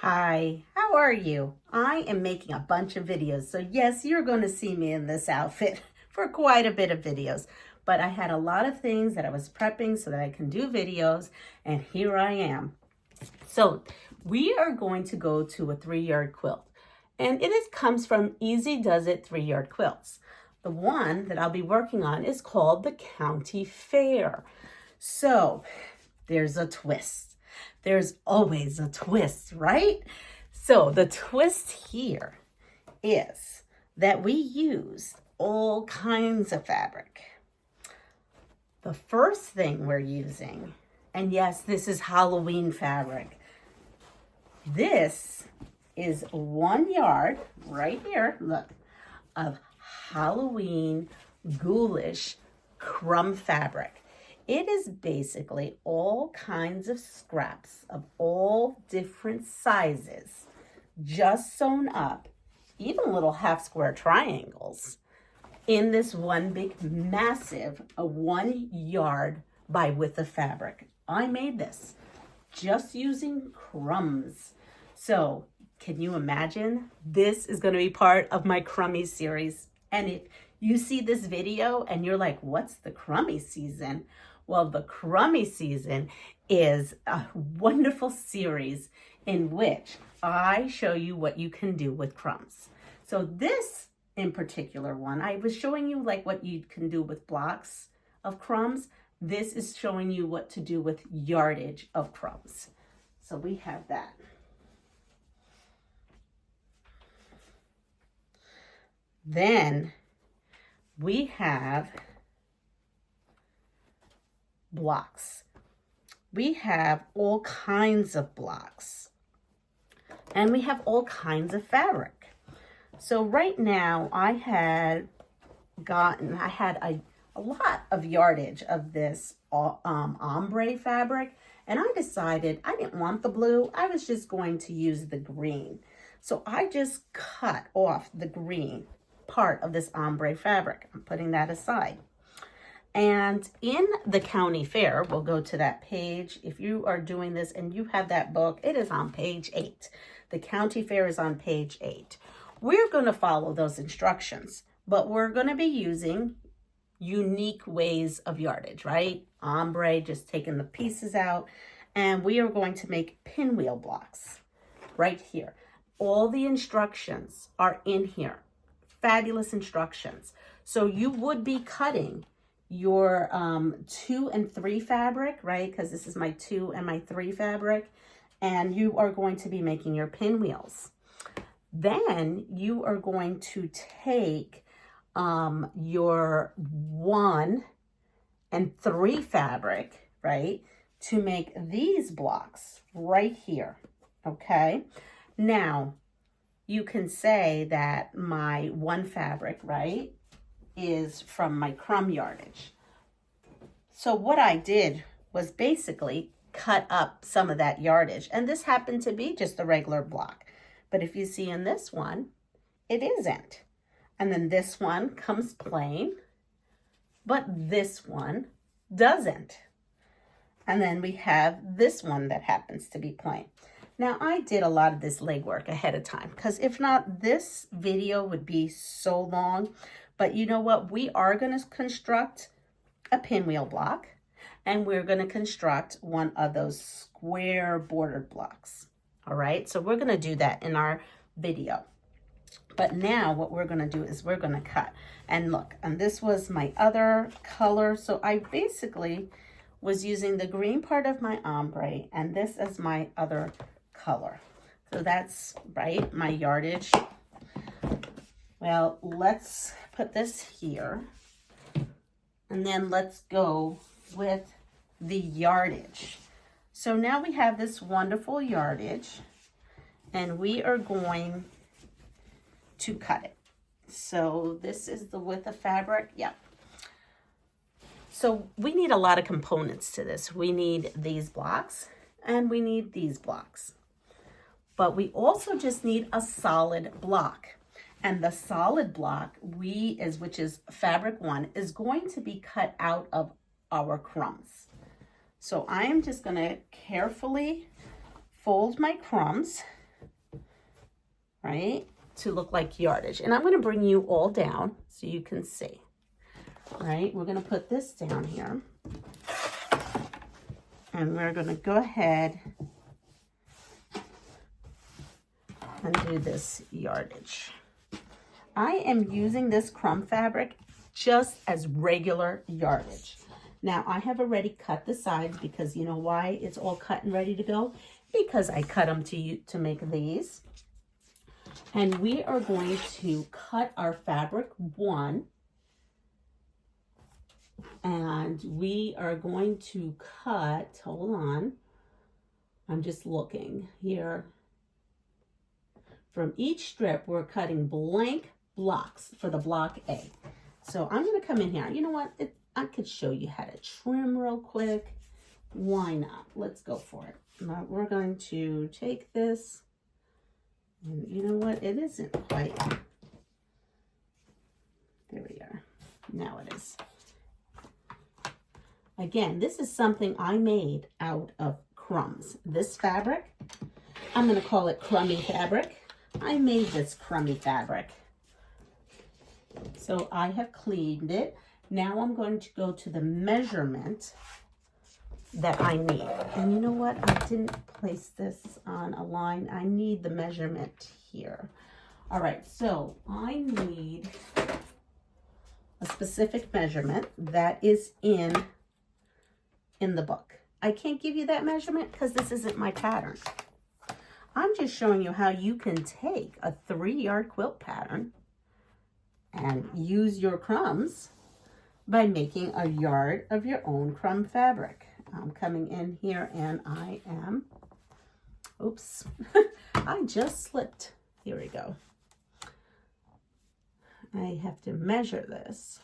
Hi, how are you? I am making a bunch of videos, so yes, you're going to see me in this outfit for quite a bit of videos. But I had a lot of things that I was prepping so that I can do videos, and here I am. So we are going to go to a 3-yard quilt, and comes from Easy Does It 3-yard quilts. The one that I'll be working on is called the County Fair. So there's a twist. There's always a twist, right? So the twist here is that we use all kinds of fabric. The first thing we're using, and yes, this is Halloween fabric. This is 1 yard right here, look, of Halloween ghoulish crumb fabric. It is basically all kinds of scraps of all different sizes, just sewn up, even little half square triangles, in this one big massive 1 yard by width of fabric. I made this just using crumbs. So can you imagine? This is going to be part of my crummy series. And if you see this video and you're like, what's the crummy season? Well, the crummy season is a wonderful series in which I show you what you can do with crumbs. So this in particular one, I was showing you like what you can do with blocks of crumbs. This is showing you what to do with yardage of crumbs. So we have that. Then we have blocks. We have all kinds of blocks, and we have all kinds of fabric. So right now I had a lot of yardage of this ombre fabric, and I decided I didn't want the blue. I was just going to use the green. So I just cut off the green part of this ombre fabric. I'm putting that aside. And in the county fair, we'll go to that page. If you are doing this and you have that book, it is on page 8. The county fair is on page 8. We're going to follow those instructions, but we're going to be using unique ways of yardage, right? Ombre, just taking the pieces out. And we are going to make pinwheel blocks right here. All the instructions are in here. Fabulous instructions. So you would be cutting your 2 and 3 fabric, right? Because this is my 2 and my 3 fabric. And you are going to be making your pinwheels. Then you are going to take your 1 and 3 fabric, right? To make these blocks right here, okay? Now, you can say that my 1 fabric, right, is from my crumb yardage. So what I did was basically cut up some of that yardage, and this happened to be just a regular block. But if you see in this one, it isn't. And then this one comes plain, but this one doesn't. And then we have this one that happens to be plain. Now, I did a lot of this legwork ahead of time, because if not, this video would be so long. But you know what? We are going to construct a pinwheel block, and we're going to construct one of those square bordered blocks. All right, so we're going to do that in our video. But now what we're going to do is we're going to cut. And look, and this was my other color. So I basically was using the green part of my ombre, and this is my other color. So that's, right, my yardage. Well, let's put this here, and then let's go with the yardage. So now we have this wonderful yardage, and we are going to cut it. So this is the width of fabric. Yep. So we need a lot of components to this. We need these blocks, and we need these blocks. But we also just need a solid block. And the solid block, which is fabric 1, is going to be cut out of our crumbs. So I am just going to carefully fold my crumbs right, to look like yardage. And I'm going to bring you all down so you can see. All right, we're going to put this down here. And we're going to go ahead and do this yardage. I am using this crumb fabric just as regular yardage. Now, I have already cut the sides because you know why it's all cut and ready to go? Because I cut them to make these. And we are going to cut our fabric one. And we are going to cut, hold on, I'm just looking here. From each strip, we're cutting blank blocks for the block A. So I'm going to come in here. You know what? I could show you how to trim real quick. Why not? Let's go for it. Now we're going to take this. And you know what? It isn't quite. There we are. Now it is. Again, this is something I made out of crumbs. This fabric, I'm going to call it crummy fabric. I made this crummy fabric. So I have cleaned it. Now I'm going to go to the measurement that I need. And you know what? I didn't place this on a line. I need the measurement here. All right, so I need a specific measurement that is in the book. I can't give you that measurement because this isn't my pattern. I'm just showing you how you can take a 3-yard quilt pattern and use your crumbs by making a yard of your own crumb fabric. I'm coming in here and I am, oops, I just slipped. Here we go. I have to measure this.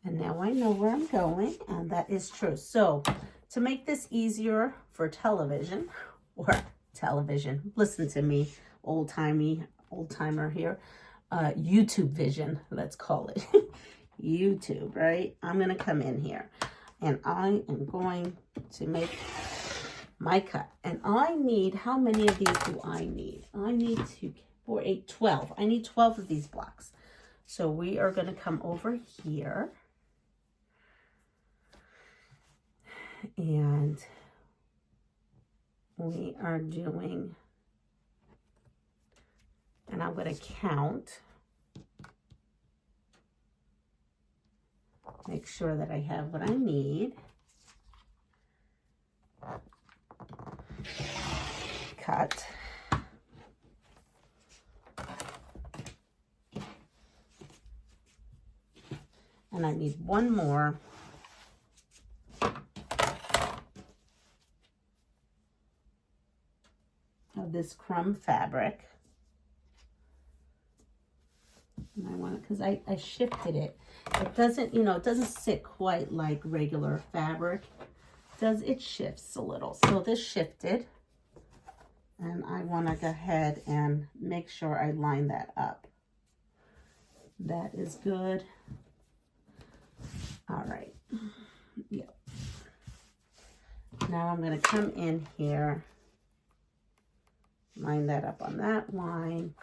And now I know where I'm going, and that is true. So to make this easier for television, listen to me, old-timer here, YouTube vision, let's call it. YouTube, right? I'm going to come in here, and I am going to make my cut. And I need, how many of these do I need? I need 2, 4, 8, 12. I need 12 of these blocks. So we are going to come over here. And we are doing, and I'm going to count, make sure that I have what I need. Cut. And I need one more. Of this crumb fabric. And I want it because I shifted it. It doesn't, you know, it doesn't sit quite like regular fabric. It shifts a little. So this shifted. And I want to go ahead and make sure I line that up. That is good. All right. Yep. Now I'm going to come in here. Line that up on that line.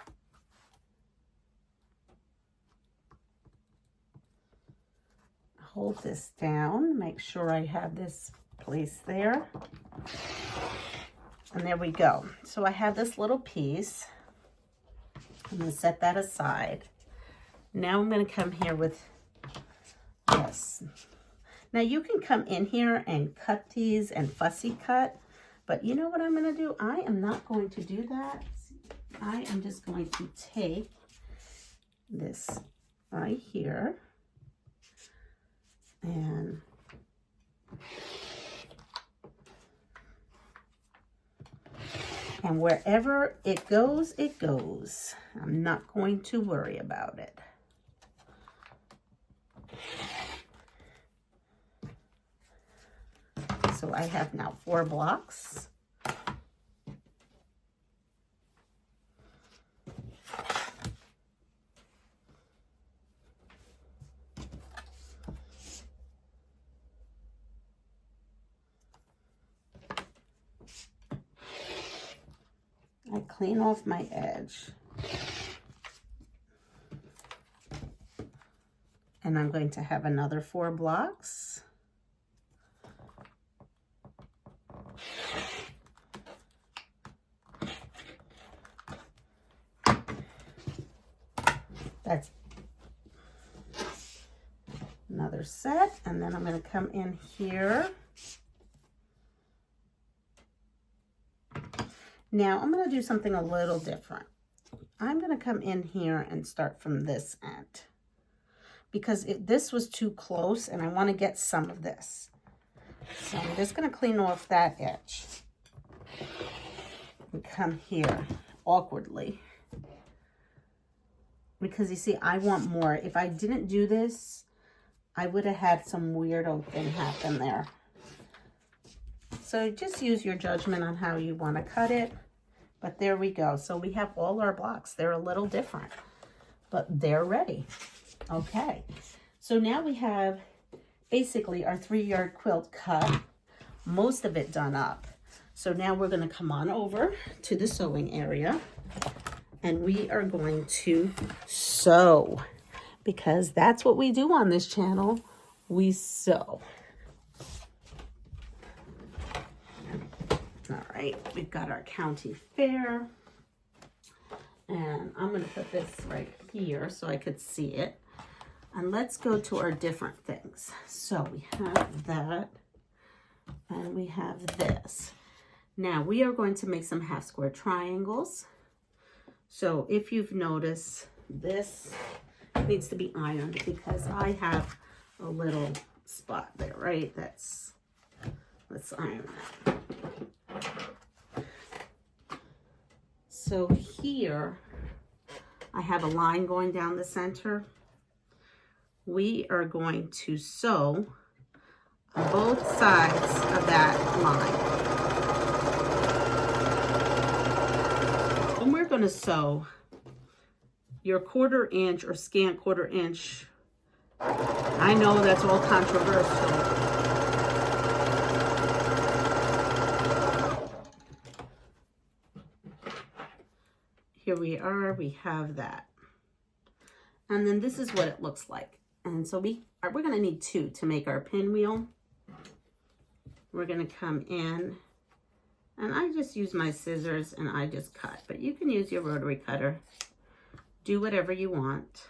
Hold this down. Make sure I have this placed there. And there we go. So I have this little piece. I'm going to set that aside. Now I'm going to come here with this. Now you can come in here and cut these and fussy cut. But you know what I'm going to do? I am not going to do that. I am just going to take this right here and wherever it goes, it goes. I'm not going to worry about it. So I have now 4 blocks. I clean off my edge. And I'm going to have another 4 blocks. That's another set, and then I'm going to come in here. Now I'm going to do something a little different. I'm going to come in here and start from this end because this was too close and I want to get some of this. So I'm just going to clean off that edge and come here awkwardly. Because you see, I want more. If I didn't do this, I would have had some weirdo thing happen there. So just use your judgment on how you want to cut it. But there we go. So we have all our blocks. They're a little different, but they're ready. Okay. So now we have basically our 3-yard quilt cut, most of it done up. So now we're going to come on over to the sewing area. And we are going to sew because that's what we do on this channel. We sew. All right, we've got our county fair. And I'm going to put this right here so I could see it. And let's go to our different things. So we have that and we have this. Now we are going to make some half square triangles. So if you've noticed, this needs to be ironed because I have a little spot there, right? Let's iron that. So here, I have a line going down the center. We are going to sew on both sides of that line. And we're going to sew your 1/4 inch or scant 1/4 inch. I know that's all controversial. Here we are, we have that. And then this is what it looks like. And so we're going to need 2 to make our pinwheel. We're going to come in. And I just use my scissors and I just cut. But you can use your rotary cutter. Do whatever you want.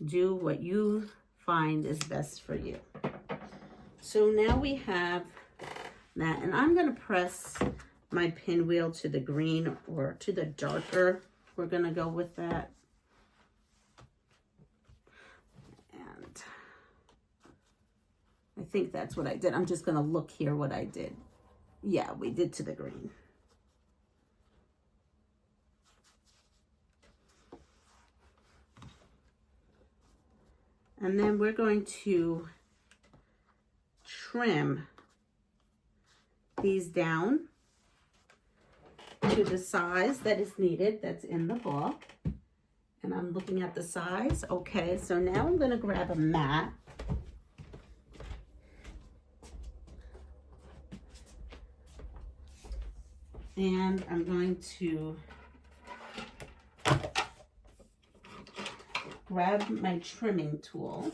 Do what you find is best for you. So now we have that. And I'm going to press my pinwheel to the green or to the darker. We're going to go with that. And I think that's what I did. I'm just going to look here what I did. Yeah, we did to the green. And then we're going to trim these down to the size that is needed, that's in the book. And I'm looking at the size. Okay, so now I'm going to grab a mat. And I'm going to grab my trimming tool.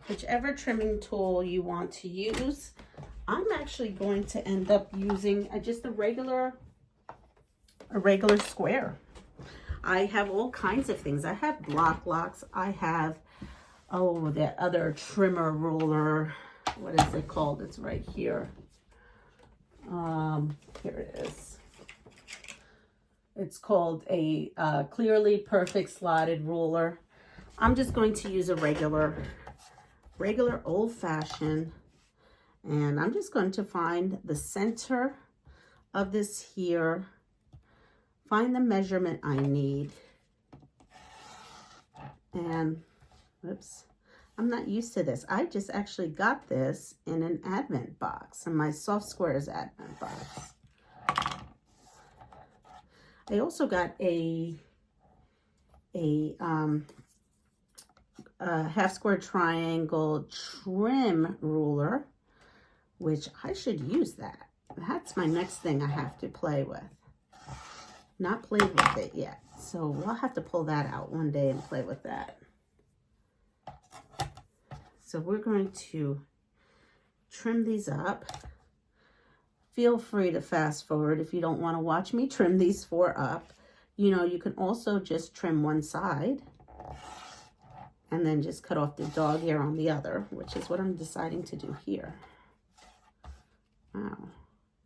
Whichever trimming tool you want to use. I'm actually going to end up using just a regular square. I have all kinds of things. I have block locks. I have, oh, that other trimmer ruler. What is it called? It's right here. Here it is. It's called a Clearly Perfect Slotted Ruler. I'm just going to use a regular old-fashioned, and I'm just going to find the center of this here, find the measurement I need, and, whoops, I'm not used to this. I just actually got this in an advent box, in my Soft Squares advent box. I also got a half square triangle trim ruler, which I should use that. That's my next thing I have to play with. not played with it yet. So we'll have to pull that out one day and play with that. So we're going to trim these up. Feel free to fast forward if you don't want to watch me trim these 4 up. You know, you can also just trim one side and then just cut off the dog ear on the other, which is what I'm deciding to do here. Wow,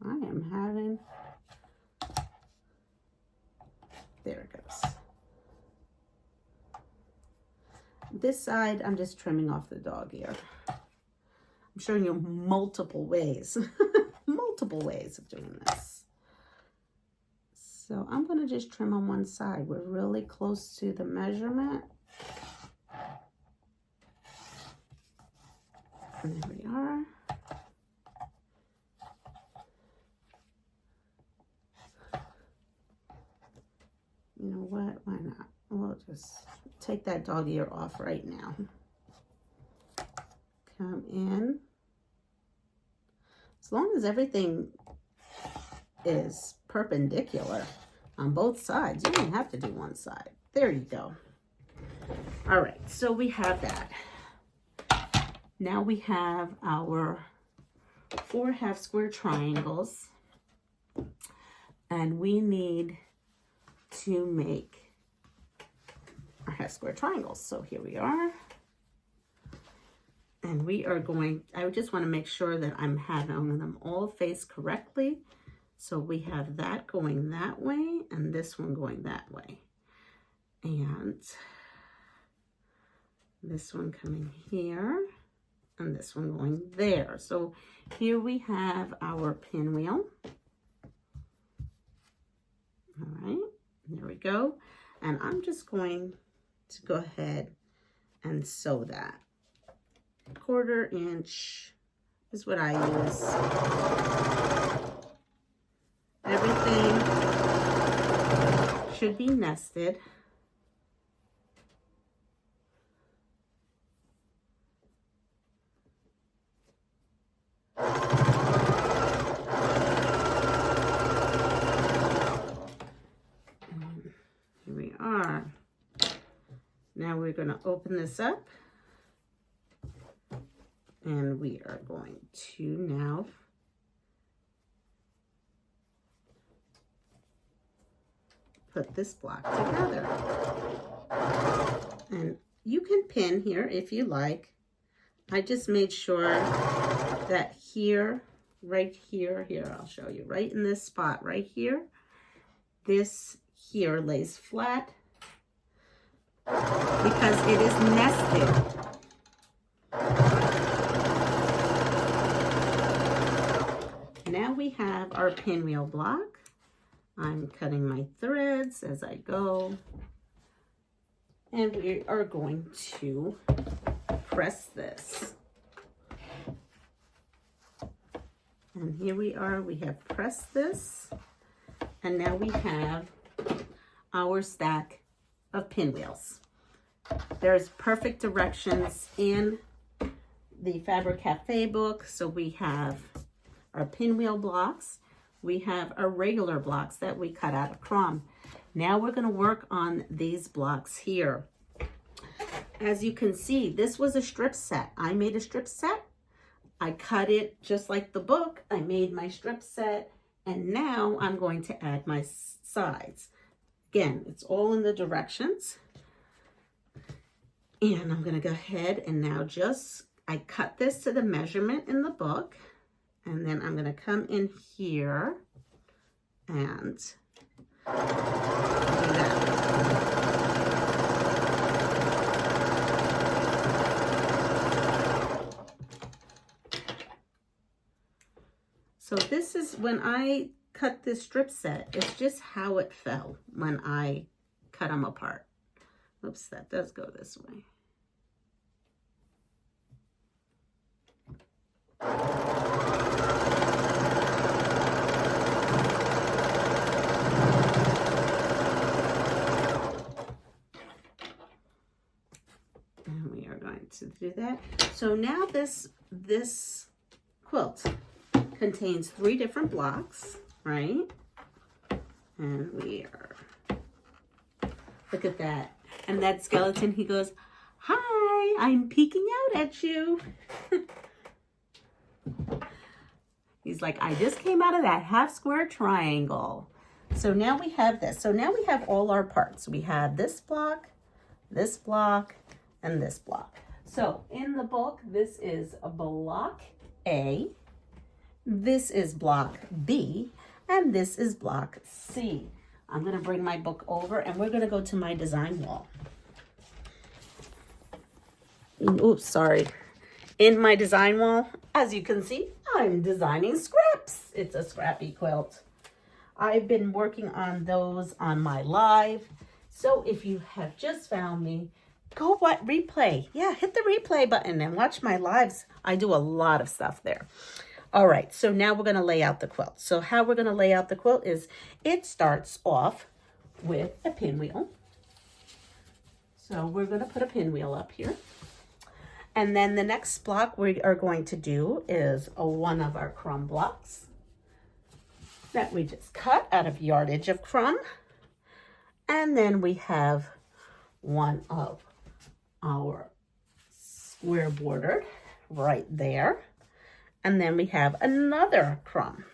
I am having, there it goes. This side, I'm just trimming off the dog ear. I'm showing you multiple ways, multiple ways of doing this. So I'm gonna just trim on one side. We're really close to the measurement. And there we are. You know what, why not? We'll just take that dog ear off right now. Come in. As long as everything is perpendicular on both sides, you don't have to do one side. There you go. All right, so we have that. Now we have our 4 half square triangles, and we need to make our half square triangles. So here we are. And we are going, I just want to make sure that I'm having them all faced correctly. So we have that going that way and this one going that way. And this one coming here and this one going there. So here we have our pinwheel. All right, there we go. And I'm just going to go ahead and sew that. 1/4 inch is what I use. Everything should be nested. And here we are. Now we're going to open this up. And we are going to now put this block together. And you can pin here if you like. I just made sure that here, right here, I'll show you, right in this spot right here, this here lays flat because it is nested. Now we have our pinwheel block. I'm cutting my threads as I go. And we are going to press this. And here we are, we have pressed this. And now we have our stack of pinwheels. There's perfect directions in the Fabric Cafe book. So we have our pinwheel blocks. We have our regular blocks that we cut out of crumb. Now we're going to work on these blocks here. As you can see, this was a strip set. I made a strip set. I cut it just like the book. I made my strip set, and now I'm going to add my sides. Again, it's all in the directions. And I'm going to go ahead and now I cut this to the measurement in the book. And then I'm going to come in here and do that. So this is when I cut this strip set, it's just how it fell when I cut them apart. Oops, that does go this way. To do that. So now this quilt contains 3 different blocks, right? And we are, look at that. And that skeleton, he goes, "Hi, I'm peeking out at you." He's like, "I just came out of that half square triangle." So now we have this. So now we have all our parts. We have this block, and this block. So in the book, this is a block A, this is block B, and this is block C. I'm gonna bring my book over and we're gonna go to my design wall. Oops, sorry. In my design wall, as you can see, I'm designing scraps. It's a scrappy quilt. I've been working on those on my live. So if you have just found me, go replay. Yeah, hit the replay button and watch my lives. I do a lot of stuff there. All right, so now we're gonna lay out the quilt. So how we're gonna lay out the quilt is it starts off with a pinwheel. So we're gonna put a pinwheel up here. And then the next block we are going to do is one of our crumb blocks that we just cut out of yardage of crumb. And then we have one of our square bordered right there. And then we have another crumb.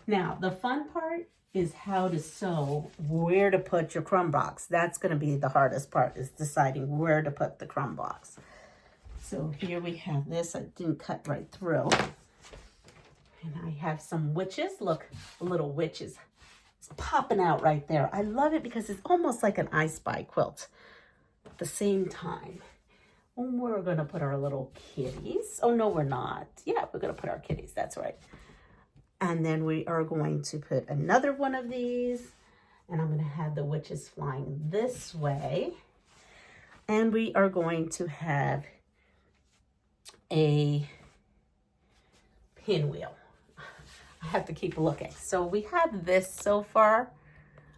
Now, the fun part is how to sew, where to put your crumb box. That's going to be the hardest part, is deciding where to put the crumb box. So here we have this. I didn't cut right through. And I have some witches. Look, little witches. It's popping out right there. I love it because it's almost like an I Spy quilt at the same time. And we're going to put our little kitties. Oh, no, we're not. Yeah, we're going to put our kitties. That's right. And then we are going to put another one of these. And I'm going to have the witches flying this way. And we are going to have a pinwheel. I have to keep looking. So we have this so far,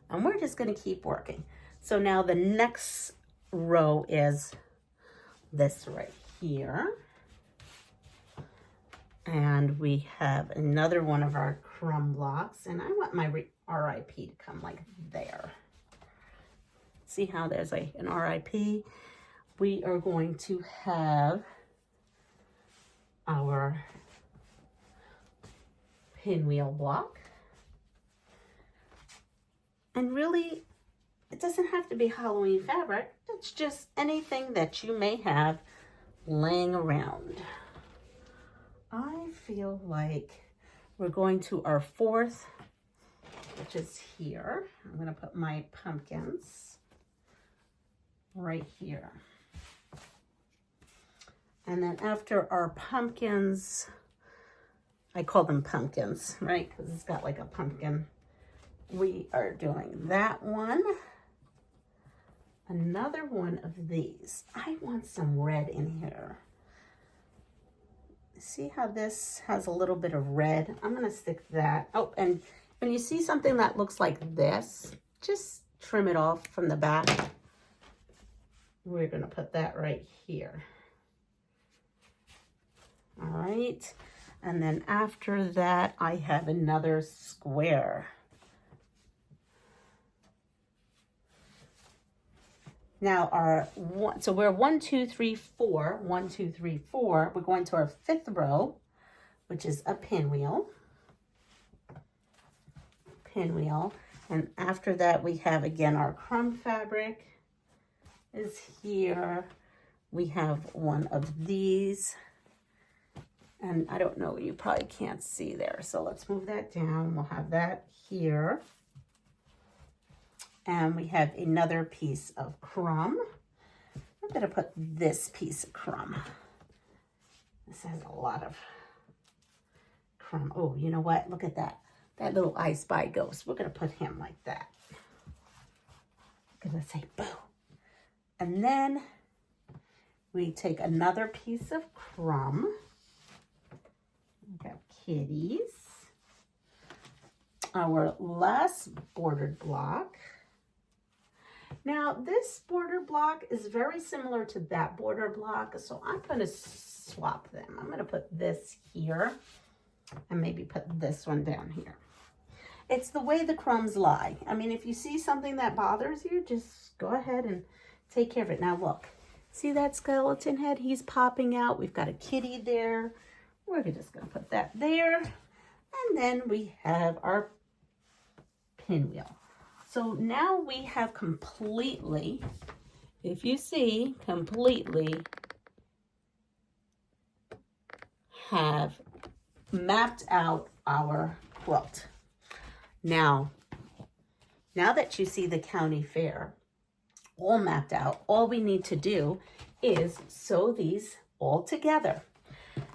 and we're just going to keep working. So now the next row is this right here. And we have another one of our crumb blocks, and I want my RIP to come like there. See how there's like an RIP? We are going to have our pinwheel block. And really, it doesn't have to be Halloween fabric. It's just anything that you may have laying around. I feel like we're going to our fourth, which is here. I'm going to put my pumpkins right here. And then after our pumpkins, I call them pumpkins, right? Because it's got like a pumpkin. We are doing that one. Another one of these. I want some red in here. See how this has a little bit of red? I'm going to stick that. Oh, and when you see something that looks like this, just trim it off from the back. We're going to put that right here. All right. And then after that, I have another square. Now so we're 1, 2, 3, 4, 1, 2, 3, 4. We're going to our fifth row, which is a pinwheel. And after that, we have again our crumb fabric is here. We have one of these. And I don't know, you probably can't see there. So let's move that down. We'll have that here. And we have another piece of crumb. I'm going to put this piece of crumb. This has a lot of crumb. Oh, you know what? Look at that. That little I Spy ghost. We're going to put him like that. I'm going to say boo. And then we take another piece of crumb. We have kitties. Our last bordered block. Now, this border block is very similar to that border block, so I'm going to swap them. I'm going to put this here and maybe put this one down here. It's the way the crumbs lie. I mean, if you see something that bothers you, just go ahead and take care of it. Now look, see that skeleton head? He's popping out. We've got a kitty there. We're just gonna put that there. And then we have our pinwheel. So now we have completely, if you see, completely have mapped out our quilt. Now that you see the county fair all mapped out, all we need to do is sew these all together.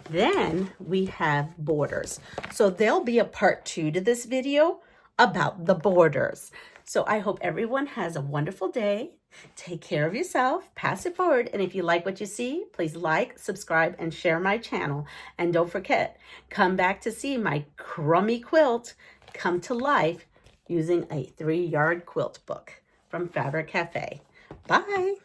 Then we have borders. So there'll be a part 2 to this video about the borders. So I hope everyone has a wonderful day. Take care of yourself, pass it forward, and if you like what you see, please like, subscribe, and share my channel. And don't forget, come back to see my Crumb-y Quilt come to life using a 3-yard quilt book from Fabric Cafe. Bye!